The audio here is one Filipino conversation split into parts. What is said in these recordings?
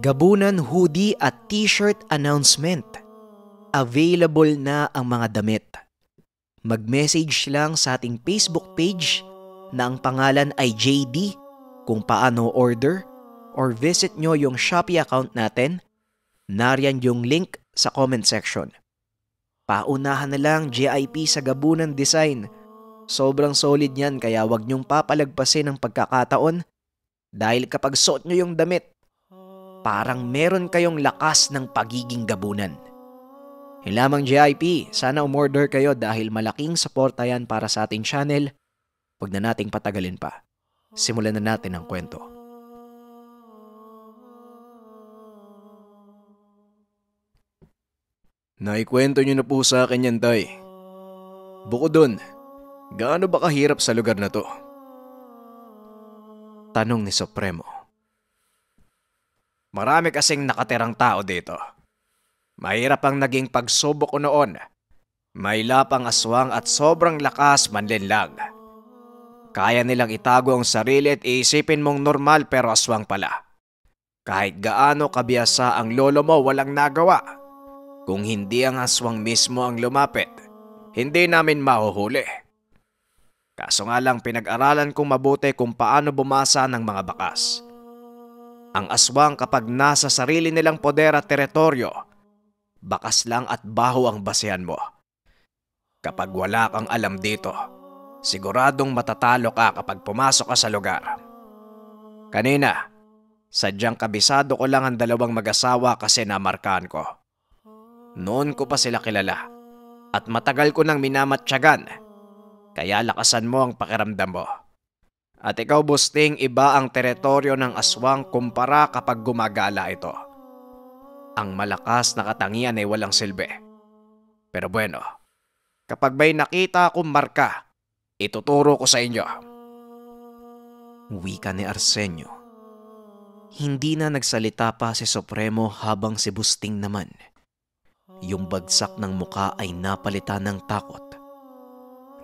Gabunan hoodie at t-shirt announcement. Available na ang mga damit. Mag-message lang sa ating Facebook page na ang pangalan ay JD kung paano order, or visit nyo yung Shopee account natin. Nariyan yung link sa comment section. Paunahan na lang GIP sa Gabunan Design. Sobrang solid yan kaya wag nyong papalagpasin ang pagkakataon dahil kapag suot nyo yung damit, parang meron kayong lakas ng pagiging gabunan. Yun lamang GIP, sana umorder kayo dahil malaking suporta yan para sa ating channel. Huwag na nating patagalin pa. Simulan na natin ang kwento. Naikwento niyo na po sa akin yan, Tay. Bukod dun, gaano ba kahirap sa lugar na to? Tanong ni Supremo. Marami kasing nakatirang tao dito. Mahirap ang naging pagsubok ko noon. May lapang aswang at sobrang lakas manlinlang. Kaya nilang itago ang sarili at iisipin mong normal pero aswang pala. Kahit gaano kabiyasa ang lolo mo walang nagawa. Kung hindi ang aswang mismo ang lumapit, hindi namin mahuhuli. Kaso nga lang pinag-aralan kong mabuti kung paano bumasa ng mga bakas. Ang aswang kapag nasa sarili nilang poder at teritoryo, bakas lang at baho ang basehan mo. Kapag wala kang alam dito, siguradong matatalo ka kapag pumasok ka sa lugar. Kanina, sadyang kabisado ko lang ang dalawang mag-asawa kasi namarkahan ko. Noon ko pa sila kilala at matagal ko nang minamatyagan, kaya lakasan mo ang pakiramdam mo. At ikaw, Busting, iba ang teritoryo ng aswang kumpara kapag gumagala ito. Ang malakas na katangian ay walang silbi. Pero bueno, kapag may nakita akong marka, ituturo ko sa inyo. Wika ni Arsenio. Hindi na nagsalita pa si Supremo habang si Busting naman. Yung bagsak ng muka ay napalitan ng takot.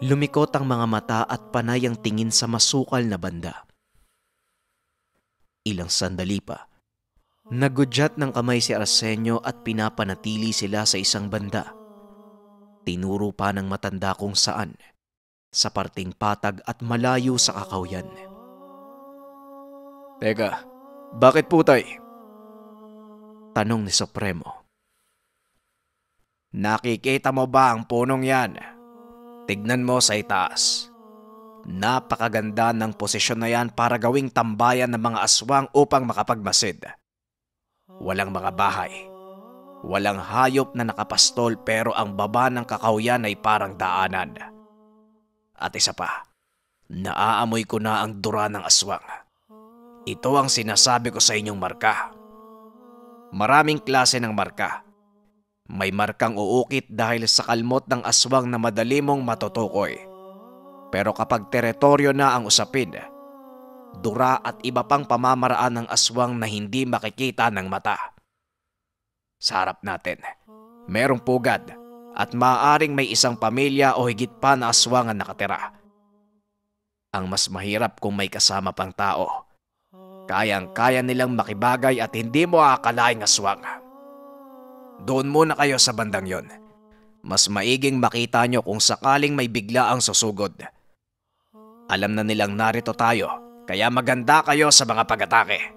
Lumikot ang mga mata at panay ang tingin sa masukal na banda. Ilang sandali pa, nagudyat ng kamay si Arsenio at pinapanatili sila sa isang banda. Tinuro pa ng matanda kung saan, sa parting patag at malayo sa kakawyan. Teka, bakit po, Tay? Tanong ni Supremo. Nakikita mo ba ang punong yan? Tignan mo sa itaas. Napakaganda ng posisyon na yan para gawing tambayan ng mga aswang upang makapagmasid. Walang mga bahay. Walang hayop na nakapastol pero ang baba ng kakawyan ay parang daanan. At isa pa, naaamoy ko na ang dura ng aswang. Ito ang sinasabi ko sa inyong marka. Maraming klase ng marka. May markang uukit dahil sa kalmot ng aswang na madali mong matutukoy. Pero kapag teritoryo na ang usapin, dura at iba pang pamamaraan ng aswang na hindi makikita ng mata. Sa harap natin, merong pugad at maaaring may isang pamilya o higit pa na aswang ang nakatira. Ang mas mahirap kung may kasama pang tao. Kayang-kaya nilang makibagay at hindi mo aakalaing aswang. Doon muna kayo sa bandang yon. Mas maiging makita nyo kung sakaling may biglaang susugod. Alam na nilang narito tayo, kaya maganda kayo sa mga pag-atake.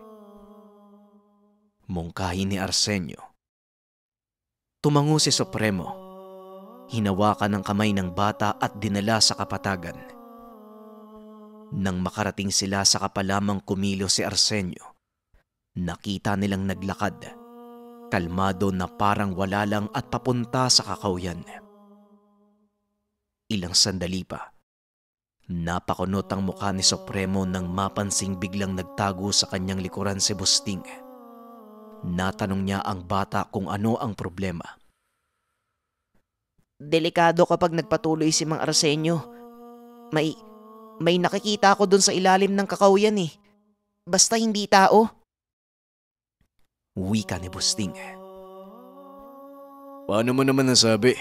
Mungkahi ni Arsenio. Tumango si Supremo. Hinawakan ng kamay ng bata at dinala sa kapatagan. Nang makarating sila sa kapalamang kumilo si Arsenio, nakita nilang naglakad. Kalmado na parang wala lang at papunta sa kakawyan. Ilang sandali pa, napakunot ang mukha ni Supremo nang mapansing biglang nagtago sa kanyang likuran si Busting. Natanong niya ang bata kung ano ang problema. Delikado kapag nagpatuloy si Mang Arsenio. May nakikita ako dun sa ilalim ng kakawyan eh. Basta hindi tao. Wika ni Busting. Paano mo naman nasabi?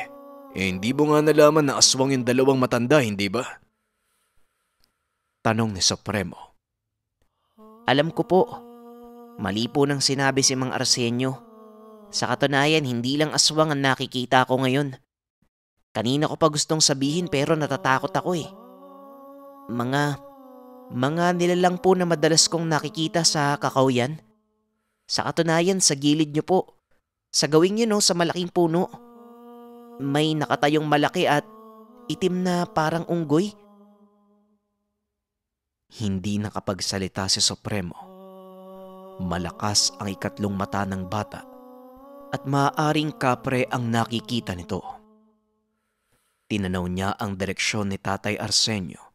Hindi mo nga nalaman na aswang yung dalawang matanda, hindi ba? Tanong ni Supremo. Alam ko po. Mali po nang sinabi si Mang Arsenio. Sa katunayan, hindi lang aswang ang nakikita ko ngayon. Kanina ko pa gustong sabihin pero natatakot ako eh. Mga nilalang po na madalas kong nakikita sa Kakahuyan. Sa katunayan, sa gilid niyo po. Sa gawing yun sa malaking puno. May nakatayong malaki at itim na parang unggoy. Hindi nakapagsalita si Supremo. Malakas ang ikatlong mata ng bata at maaaring kapre ang nakikita nito. Tinanaw niya ang direksyon ni Tatay Arsenio.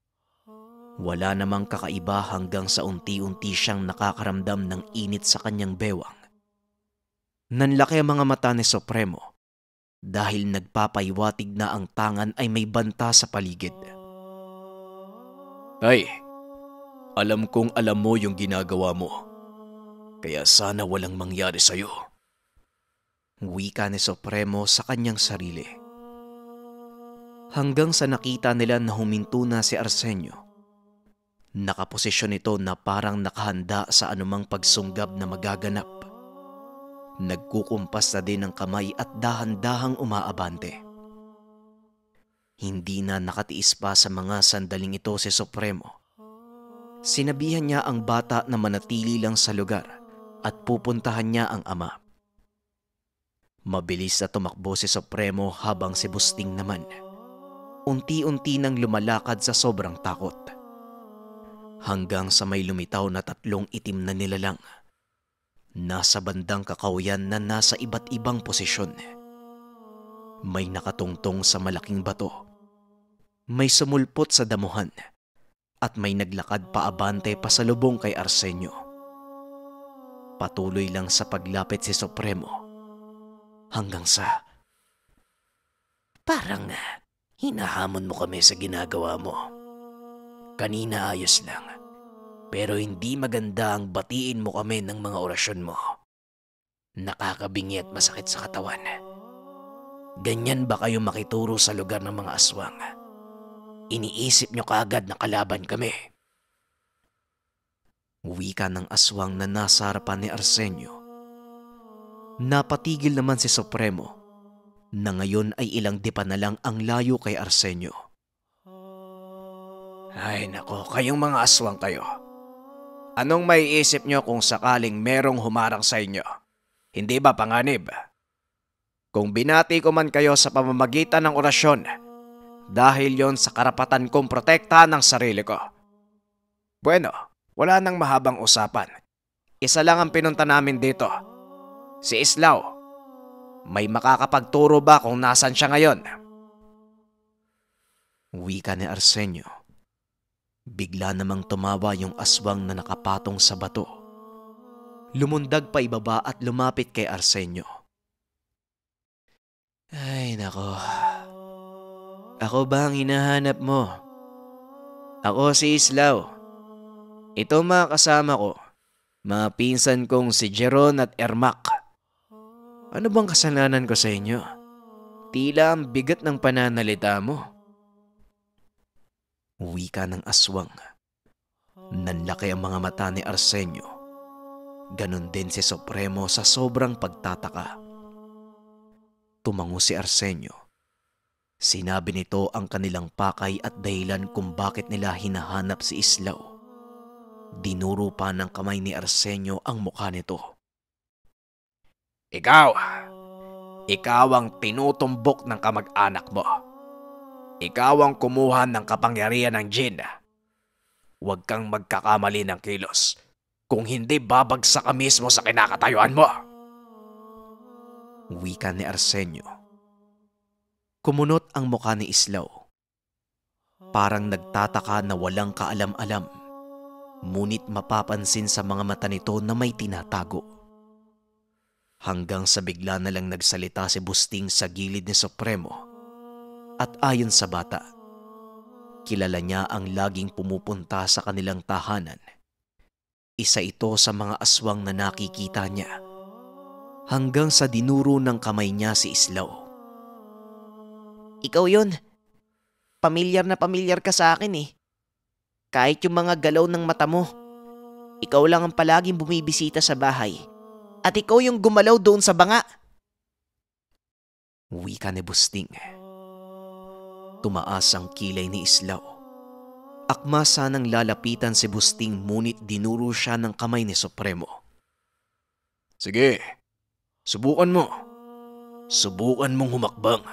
Wala namang kakaiba hanggang sa unti-unti siyang nakakaramdam ng init sa kanyang bewang. Nanlaki ang mga mata ni Supremo dahil nagpapaiwatig na ang tangan ay may banta sa paligid. Ay, alam kong alam mo yung ginagawa mo. Kaya sana walang mangyari sa'yo. Wika ni Supremo sa kanyang sarili. Hanggang sa nakita nila na huminto na si Arsenio. Nakaposisyon ito na parang nakahanda sa anumang pagsunggab na magaganap. Nagkukumpas na din ang kamay at dahan-dahang umaabante. Hindi na nakatiis pa sa mga sandaling ito si Supremo. Sinabihan niya ang bata na manatili lang sa lugar at pupuntahan niya ang ama. Mabilis na tumakbo si Supremo habang si Busting naman unti-unti nang lumalakad sa sobrang takot. Hanggang sa may lumitaw na 3 itim na nilalang. Nasa bandang Kakahuyan na nasa iba't ibang posisyon. May nakatungtong sa malaking bato. May sumulpot sa damuhan. At may naglakad paabante pasalubong kay Arsenio. Patuloy lang sa paglapit si Supremo. Hanggang sa... Parang hinahamon mo kami sa ginagawa mo. Kanina ayos lang. Pero hindi maganda ang batiin mo kami ng mga orasyon mo. Nakakabingi at masakit sa katawan. Ganyan ba kayo makituro sa lugar ng mga aswang? Iniisip nyo kaagad na kalaban kami. Wika ng aswang na nasa harapan ni Arsenio. Napatigil naman si Supremo na ngayon ay ilang dipa na lang ang layo kay Arsenio. Ay nako, kayong mga aswang kayo. Anong maiisip nyo kung sakaling merong humarang sa inyo? Hindi ba panganib? Kung binati ko man kayo sa pamamagitan ng orasyon, dahil yon sa karapatan kong protektahan ng sarili ko. Bueno, wala nang mahabang usapan. Isa lang ang pinunta namin dito. Si Islaw. May makakapagturo ba kung nasan siya ngayon? Wika ni Arsenio. Bigla namang tumawa yung aswang na nakapatong sa bato. Lumundag pa ibaba at lumapit kay Arsenio. Ay nako. Ako ba ang hinahanap mo? Ako si Islaw. Ito mga kasama ko. Mga pinsan kong si Jeron at Ermac. Ano bang kasalanan ko sa inyo? Tila ang bigat ng pananalita mo. Wika ng aswang. Nanlaki ang mga mata ni Arsenio. Ganon din si Supremo sa sobrang pagtataka. Tumango si Arsenio. Sinabi nito ang kanilang pakay at dahilan kung bakit nila hinahanap si Islaw. Dinuro pa ng kamay ni Arsenio ang mukha nito. Ikaw ang tinutumbok ng kamag-anak mo. Ikaw ang kumuha ng kapangyarihan ng Jinn. Huwag kang magkakamali ng kilos. Kung hindi, babagsak ka mismo sa kinakatayuan mo. Wika ni Arsenio. Kumunot ang mukha ni Islaw. Parang nagtataka na walang kaalam-alam. Ngunit mapapansin sa mga mata nito na may tinatago. Hanggang sa bigla na lang nagsalita si Busting sa gilid ni Supremo. At ayon sa bata, kilala niya ang laging pumupunta sa kanilang tahanan. Isa ito sa mga aswang na nakikita niya. Hanggang sa dinuro ng kamay niya si Islaw. Ikaw yun. Pamilyar na pamilyar ka sa akin eh. Kahit yung mga galaw ng mata mo. Ikaw lang ang palaging bumibisita sa bahay. At ikaw yung gumalaw doon sa banga. Wika ni Busting. Tumaas ang kilay ni Islaw. Akma sanang lalapitan si Busting ngunit dinuro siya ng kamay ni Supremo. Sige, subukan mo. Subukan mong humakbang.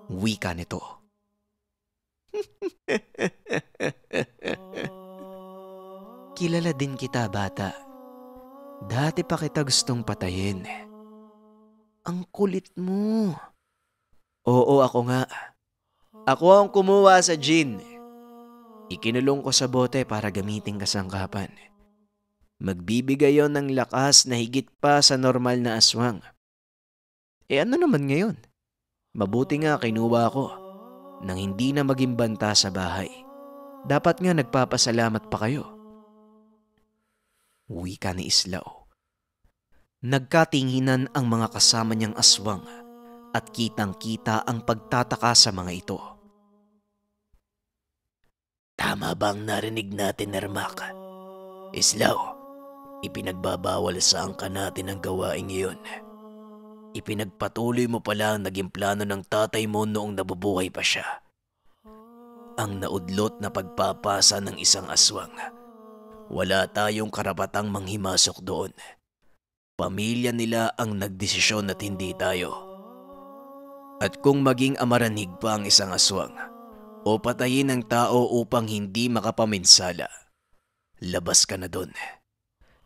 Wika nito. Kilala din kita, bata. Dati pa kita gustong patayin. Ang kulit mo. Oo, ako nga. Ako ang kumuha sa gin. Ikinulong ko sa bote para gamitin kasangkapan. Magbibigay yon ng lakas na higit pa sa normal na aswang. Ano naman ngayon? Mabuti nga kinuha ko nang hindi na maging banta sa bahay. Dapat nga nagpapasalamat pa kayo. Wika ni Islaw. Nagkatinginan ang mga kasama niyang aswang at kitang-kita ang pagtataka sa mga ito. Tama bang narinig natin, Ermac? Islaw, ipinagbabawal saan ka natin ang gawain iyon. Ipinagpatuloy mo pala ang naging plano ng tatay mo noong nabubuhay pa siya. Ang naudlot na pagpapasa ng isang aswang. Wala tayong karapatang manghimasok doon. Pamilya nila ang nagdesisyon at hindi tayo. At kung maging amaranig pa ang isang aswang o patayin ng tao upang hindi makapaminsala, labas ka na doon.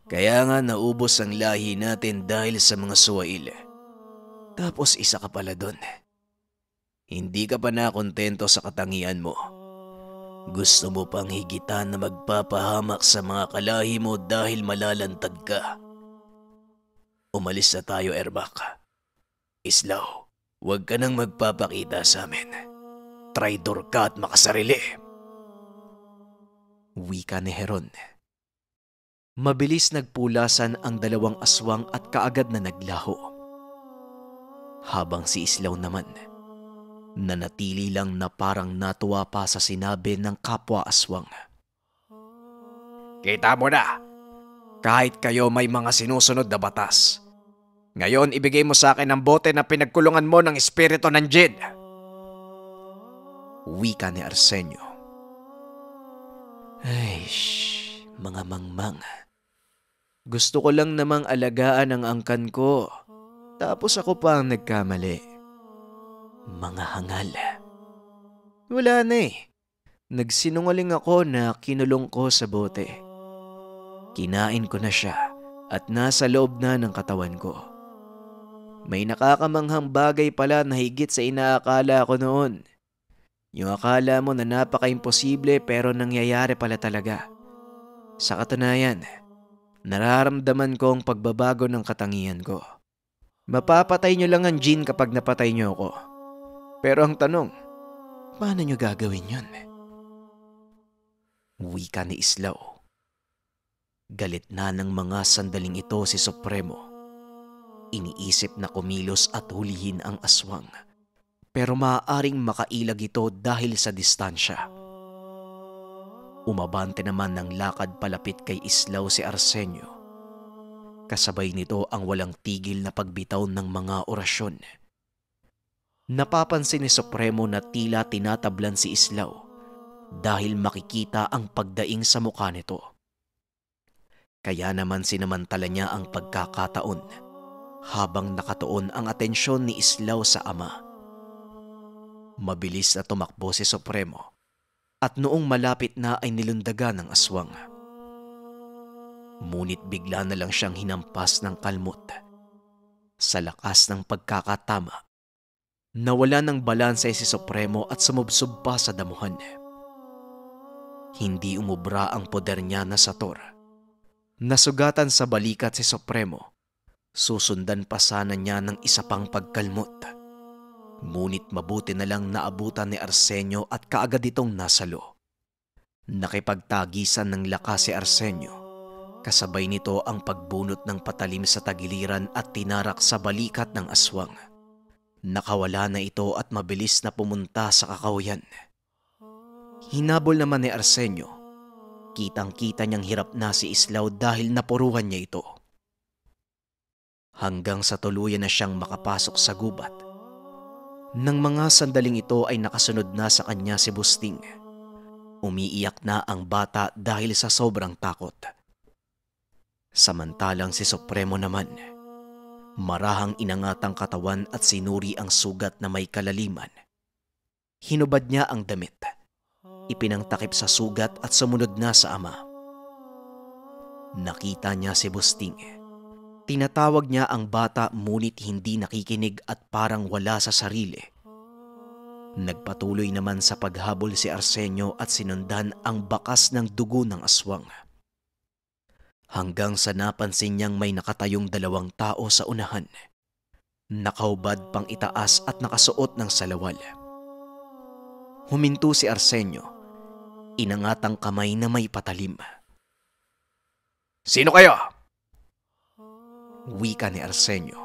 Kaya nga naubos ang lahi natin dahil sa mga suwail. Tapos isa ka pala doon. Hindi ka pa nakontento sa katangian mo. Gusto mo pang higitan na magpapahamak sa mga kalahi mo dahil malalantad ka. Umalis na tayo, Ermac. Islaw, huwag ka nang magpapakita sa amin. Traidor ka at makasarili. Wika ni Heron. Mabilis nagpulasan ang dalawang aswang at kaagad na naglaho. Habang si Islaw naman, nanatili lang na parang natuwa pa sa sinabi ng kapwa aswang. Kita mo na, kahit kayo may mga sinusunod na batas. Ngayon ibigay mo sa akin ang bote na pinagkulungan mo ng espiritu ng Jin. Wika ni Arsenio. Ay, mga mangmang. Gusto ko lang namang alagaan ang angkan ko. Tapos ako pa ang nagkamali. Mga hangal. Wala na eh. Nagsinungaling ako na kinulong ko sa bote. Kinain ko na siya at nasa loob na ng katawan ko. May nakakamanghang bagay pala na higit sa inaakala ko noon. Yung akala mo na napaka-imposible pero nangyayari pala talaga. Sa katunayan, nararamdaman ko ang pagbabago ng katangian ko. Mapapatay nyo lang ang Jin kapag napatay nyo ako. Pero ang tanong, paano nyo gagawin yun? Wika ni Islaw. Galit na ng mga sandaling ito si Supremo. Iniisip na kumilos at hulihin ang aswang. Pero maaaring makailag ito dahil sa distansya. Umabante naman ng lakad palapit kay Islaw si Arsenio. Kasabay nito ang walang tigil na pagbitaw ng mga orasyon. Napapansin ni Supremo na tila tinatablan si Islaw dahil makikita ang pagdaing sa mukha nito. Kaya naman sinamantala niya ang pagkakataon habang nakatuon ang atensyon ni Islaw sa ama. Mabilis na tumakbo si Supremo at noong malapit na ay nilundagan ng aswang. Ngunit bigla na lang siyang hinampas ng kalmot. Sa lakas ng pagkakatama, nawala ng balanse si Supremo at sumubsob pa sa damuhan. Hindi umubra ang poder niya na Sator. Nasugatan sa balikat si Supremo. Susundan pa sana niya ng isa pang pagkalmot. Ngunit mabuti na lang naabutan ni Arsenio at kaagad itong nasalo. Nakipagtagisan ng lakas si Arsenio. Kasabay nito ang pagbunot ng patalim sa tagiliran at tinarak sa balikat ng aswang. Nakawala na ito at mabilis na pumunta sa kakahuyan. Hinabol naman ni Arsenio, Kitang-kita niyang hirap na si Islaw dahil napuruhan niya ito. Hanggang sa tuluyan na siyang makapasok sa gubat. Nang mga sandaling ito ay nakasunod na sa kanya si Busting. Umiiyak na ang bata dahil sa sobrang takot. Samantalang si Supremo naman, marahang inangat ang katawan at sinuri ang sugat na may kalaliman. Hinubad niya ang damit, ipinangtakip sa sugat at sumunod na sa ama. Nakita niya si Busting. Tinatawag niya ang bata ngunit hindi nakikinig at parang wala sa sarili. Nagpatuloy naman sa paghabol si Arsenio at sinundan ang bakas ng dugo ng aswang. Hanggang sa napansin niyang may nakatayong 2 tao sa unahan. Nakahubad pang itaas at nakasuot ng salawal. Huminto si Arsenio. Inangat ang kamay na may patalim. Sino kayo? Wika ni Arsenio.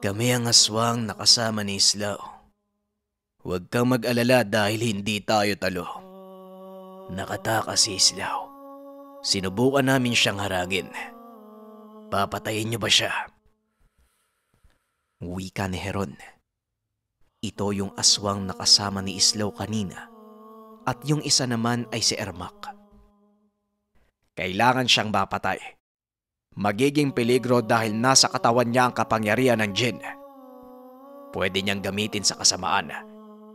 Kami ang aswang na kasama ni Islaw. Huwag kang mag-alala dahil hindi tayo talo. Nakatakas si Islaw. Sinubukan namin siyang harangin. Papatayin niyo ba siya? Wika ni Heron. Ito yung aswang na kasama ni Islaw kanina at yung isa naman ay si Ermac. Kailangan siyang mapatay. Magiging peligro dahil nasa katawan niya ang kapangyarihan ng Jinn. Pwede niyang gamitin sa kasamaan.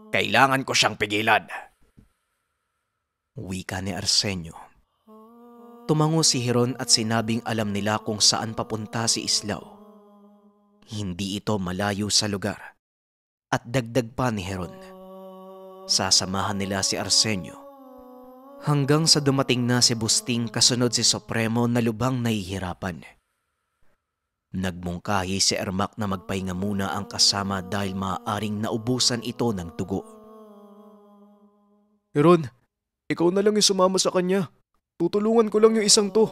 Kailangan ko siyang pigilan. Wika ni Arsenio. Tumango si Heron at sinabing alam nila kung saan papunta si Islaw. Hindi ito malayo sa lugar. At dagdag pa ni Heron. Sasamahan nila si Arsenio. Hanggang sa dumating na si Busting kasunod si Supremo na lubhang nahihirapan. Nagmungkahi si Ermac na magpahinga muna ang kasama dahil maaaring naubusan ito ng dugo. Heron, ikaw na lang yung sumama sa kanya. Tutulungan ko lang yung isang to.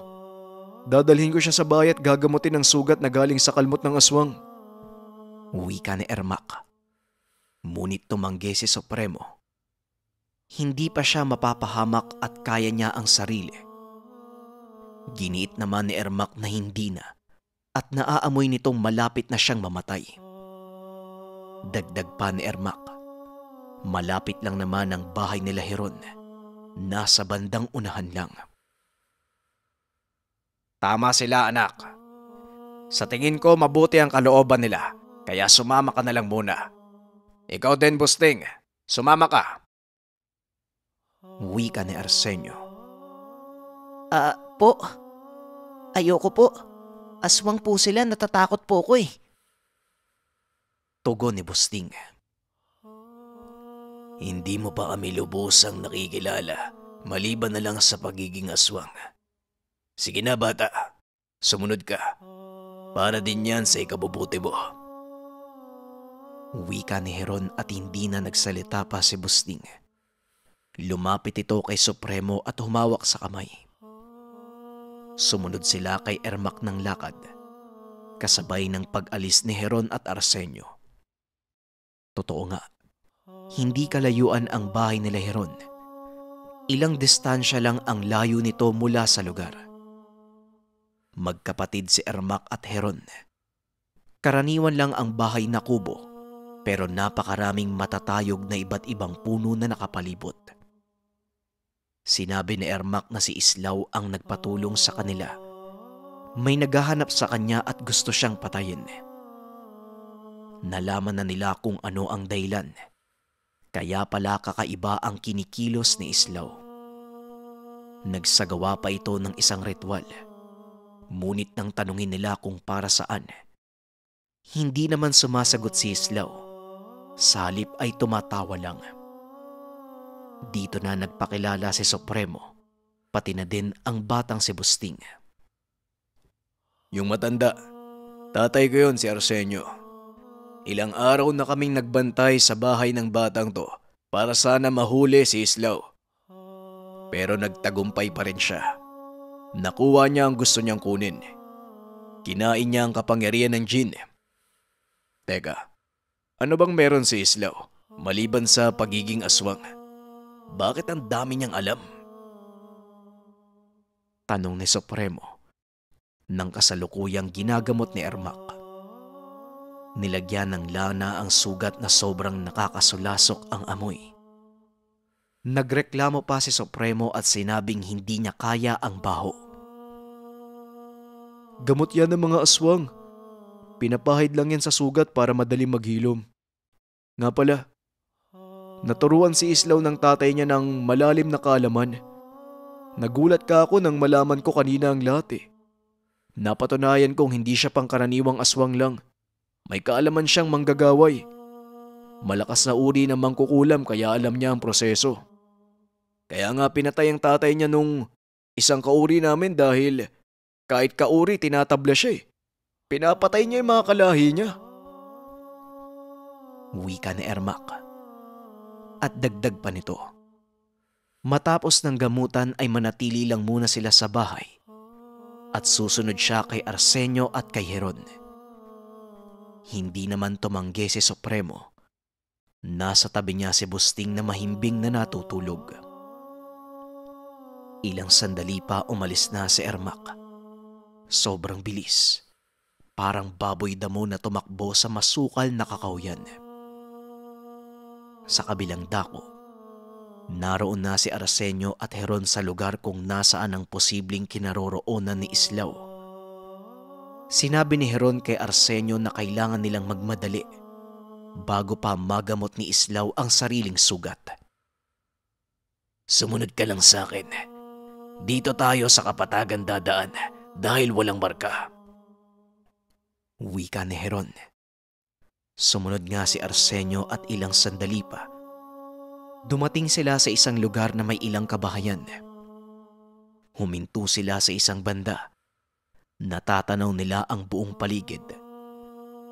Dadalhin ko siya sa bahay at gagamutin ang sugat na galing sa kalmot ng aswang. Wika ni Ermac. Ngunit tumanggi si Supremo. Hindi pa siya mapapahamak at kaya niya ang sarili. Giniit naman ni Ermac na hindi na at naaamoy nitong malapit na siyang mamatay. Dagdag pa ni Ermac. Malapit lang naman ang bahay nila Heron. Nasa bandang unahan lang. Tama sila, anak. Sa tingin ko mabuti ang kalooban nila, kaya sumama ka na lang muna. Ikaw din, Busting. Sumama ka. Wika ni Arsenio. Po. Ayoko po. Aswang po sila, natatakot po ko eh. Tugon ni Busting. Hindi mo pa kami lubosang nakikilala, maliban na lang sa pagiging aswang. Sige na bata, sumunod ka. Para din yan sa ikabubuti mo. Wika ni Heron at hindi na nagsalita pa si Busting. Lumapit ito kay Supremo at humawak sa kamay. Sumunod sila kay Ermac ng lakad, kasabay ng pag-alis ni Heron at Arsenio. Totoo nga, hindi kalayuan ang bahay nila Heron. Ilang distansya lang ang layo nito mula sa lugar. Magkapatid si Ermac at Heron. Karaniwan lang ang bahay na kubo, pero napakaraming matatayog na iba't ibang puno na nakapalibot. Sinabi ni Ermac na si Islaw ang nagpatulong sa kanila. May naghahanap sa kanya at gusto siyang patayin. Nalaman na nila kung ano ang dahilan. Kaya pala kakaiba ang kinikilos ni Islaw. Nagsagawa pa ito ng isang ritual. Ngunit nang tanungin nila kung para saan, hindi naman sumasagot si Islaw. Sa halip ay tumatawa lang. Dito na nagpakilala si Supremo, pati na din ang batang si Busting. Yung matanda, tatay ko yun si Arsenio. Ilang araw na kaming nagbantay sa bahay ng batang to para sana mahuli si Islaw. Pero nagtagumpay pa rin siya. Nakuha niya ang gusto niyang kunin. Kinain niya ang kapangyarihan ng Jinn. Teka, ano bang meron si Islaw maliban sa pagiging aswang? Bakit ang dami niyang alam? Tanong ni Supremo nang kasalukuyang ginagamot ni Ermac. Nilagyan ng lana ang sugat na sobrang nakakasulasok ang amoy. Nagreklamo pa si Supremo at sinabing hindi niya kaya ang baho. Gamot yan ng mga aswang. Pinapahid lang yan sa sugat para madaling maghilom. Nga pala, naturuan si Islaw ng tatay niya ng malalim na kaalaman. Nagulat ka ako nang malaman ko kanina ang lahat. Napatunayan kong hindi siya pangkaraniwang aswang lang. May kaalaman siyang manggagaway. Malakas na uri ng mangkukulam kaya alam niya ang proseso. Kaya nga pinatay ang tatay niya nung isang kauri namin dahil kahit kauri tinatabla siya. Pinapatay niya yung mga kalahi niya. Wika ni Ermac. At dagdag pa nito. Matapos ng gamutan ay manatili lang muna sila sa bahay at susunod siya kay Arsenio at kay Heron. Hindi naman tumanggi si Supremo. Nasa tabi niya si Busting na mahimbing na natutulog. Ilang sandali pa umalis na si Ermac. Sobrang bilis. Parang baboy damo na tumakbo sa masukal na kakawyan. Sa kabilang dako, naroon na si Arsenio at Heron sa lugar kung nasaan ang posibleng kinaroroonan ni Islaw. Sinabi ni Heron kay Arsenio na kailangan nilang magmadali bago pa magamot ni Islaw ang sariling sugat. Sumunod ka lang sa akin. Dito tayo sa kapatagan dadaan dahil walang marka. Wika ni Heron. Sumunod nga si Arsenio at ilang sandali pa. Dumating sila sa isang lugar na may ilang kabahayan. Huminto sila sa isang banda. Natatanaw nila ang buong paligid.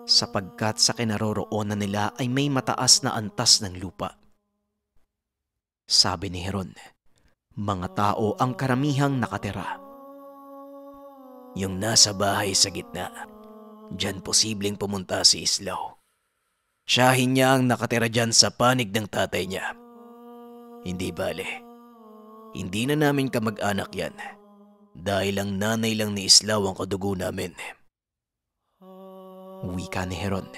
Sapagkat sa kinaroroonan nila ay may mataas na antas ng lupa. Sabi ni Heron, mga tao ang karamihang nakatira. Yung nasa bahay sa gitna, diyan posibleng pumunta si Islaw. Siyahin niya ang nakatira dyan sa panig ng tatay niya. Hindi bale, hindi na namin kamag-anak yan dahil ang nanay lang ni Islaw ang kadugo namin. Wika ni Heron.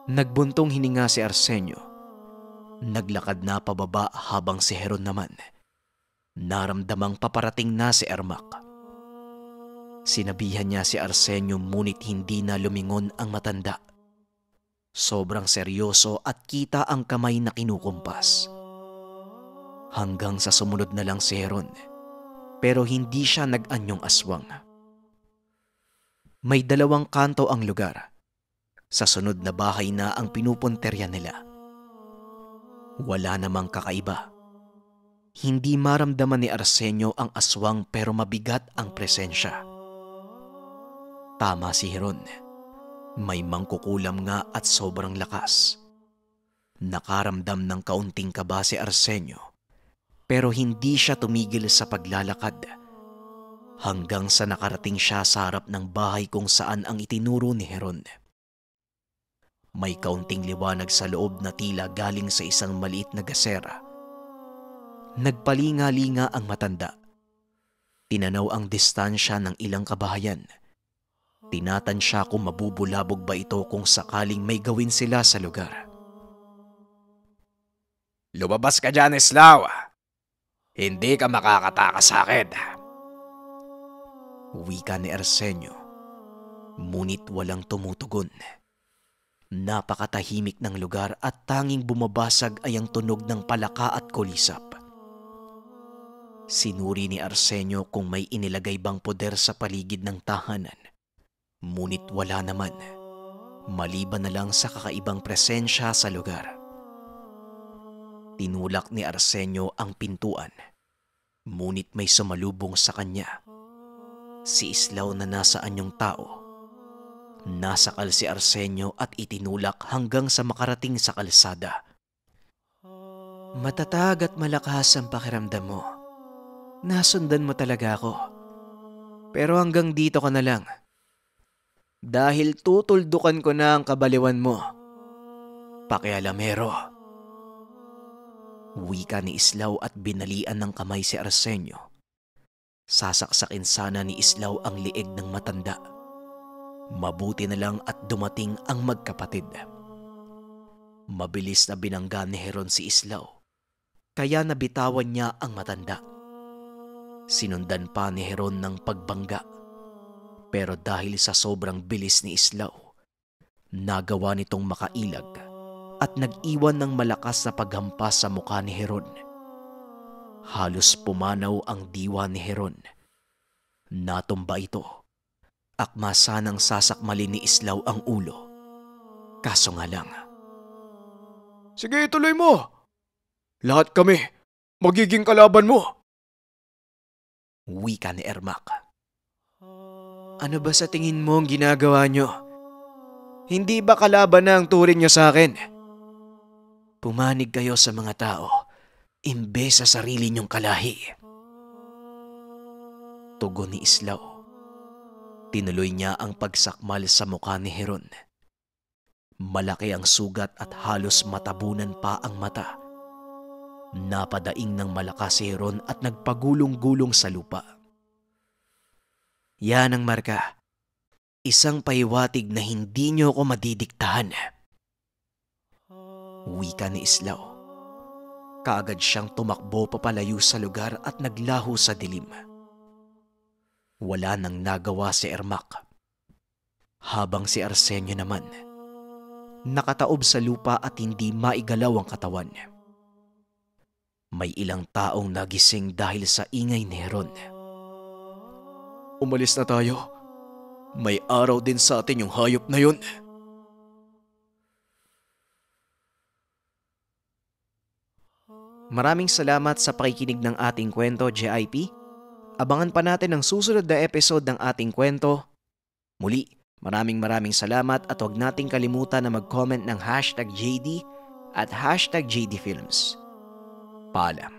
Nagbuntong hininga si Arsenio. Naglakad na pababa habang si Heron naman naramdamang paparating na si Ermac. Sinabihan niya si Arsenio ngunit hindi na lumingon ang matanda. Sobrang seryoso at kita ang kamay na kinukumpas. Hanggang sa sumunod na lang si Heron, pero hindi siya nag-anyong aswang. May 2 kanto ang lugar. Sa sunod na bahay na ang pinupunterya nila. Wala namang kakaiba. Hindi maramdaman ni Arsenio ang aswang pero mabigat ang presensya. Tama si Heron. May mangkukulam nga at sobrang lakas. Nakaramdam ng kaunting kaba si Arsenio pero hindi siya tumigil sa paglalakad hanggang sa nakarating siya sa harap ng bahay kung saan ang itinuro ni Heron. May kaunting liwanag sa loob na tila galing sa isang maliit na gasera. Nagpalinga-linga ang matanda. Tinanaw ang distansya ng ilang kabahayan. Tinatansya kung mabubulabog ba ito kung sakaling may gawin sila sa lugar. Lumabas ka dyan, Islaw. Hindi ka makakatakas sa akin. Wika ni Arsenio. Ngunit walang tumutugon. Napakatahimik ng lugar at tanging bumabasag ay ang tunog ng palaka at kulisap. Sinuri ni Arsenio kung may inilagay bang poder sa paligid ng tahanan. Ngunit wala naman, maliban na lang sa kakaibang presensya sa lugar. Tinulak ni Arsenio ang pintuan, ngunit may sumalubong sa kanya. Si Islaw na nasa anyong tao. Nasakal si Arsenio at itinulak hanggang sa makarating sa kalsada. Matatag at malakas ang pakiramdam mo. Nasundan mo talaga ako. Pero hanggang dito ka na lang. Dahil tutuldukan ko na ang kabaliwan mo. Pakialamero. Wika ni Islaw at binalian ng kamay si Arsenio. Sasaksakin sana ni Islaw ang lieg ng matanda. Mabuti na lang at dumating ang magkapatid. Mabilis na binangga ni Heron si Islaw, kaya nabitawan niya ang matanda. Sinundan pa ni Heron ng pagbangga, pero dahil sa sobrang bilis ni Islaw, nagawa nitong makailag at nag-iwan ng malakas na paghampas sa mukha ni Heron. Halos pumanaw ang diwa ni Heron. Natumba ito. Akma sanang sasakmalin ni Islaw ang ulo. Kaso nga lang, Sige, tuloy mo. Lahat kami, magiging kalaban mo. wika ni Ermac. Ano ba sa tingin mo ang ginagawa nyo? Hindi ba kalaban na ang turing nyo sa akin? Pumanig kayo sa mga tao, imbes sa sarili nyong kalahi. Tugon ni Islaw. Tinuloy niya ang pagsakmal sa mukha ni Heron. Malaki ang sugat at halos matabunan pa ang mata. Napadaing ng malakas si Heron at nagpagulong-gulong sa lupa. Yan ang marka. Isang pahiwatig na hindi nyo ako madidiktahan. Wika ni Islaw. Kaagad siyang tumakbo papalayo sa lugar at naglaho sa dilim. Wala nang nagawa si Ermac. Habang si Arsenio naman, nakataob sa lupa at hindi maigalaw ang katawan. May ilang taong nagising dahil sa ingay ni Heron. Umalis na tayo. May araw din sa atin yung hayop na yun. Maraming salamat sa pakikinig ng ating kwento, JIP. Abangan pa natin ang susunod na episode ng ating kwento. Muli, maraming salamat at huwag nating kalimutan na mag-comment ng #JD at #JDFilms. Paalam.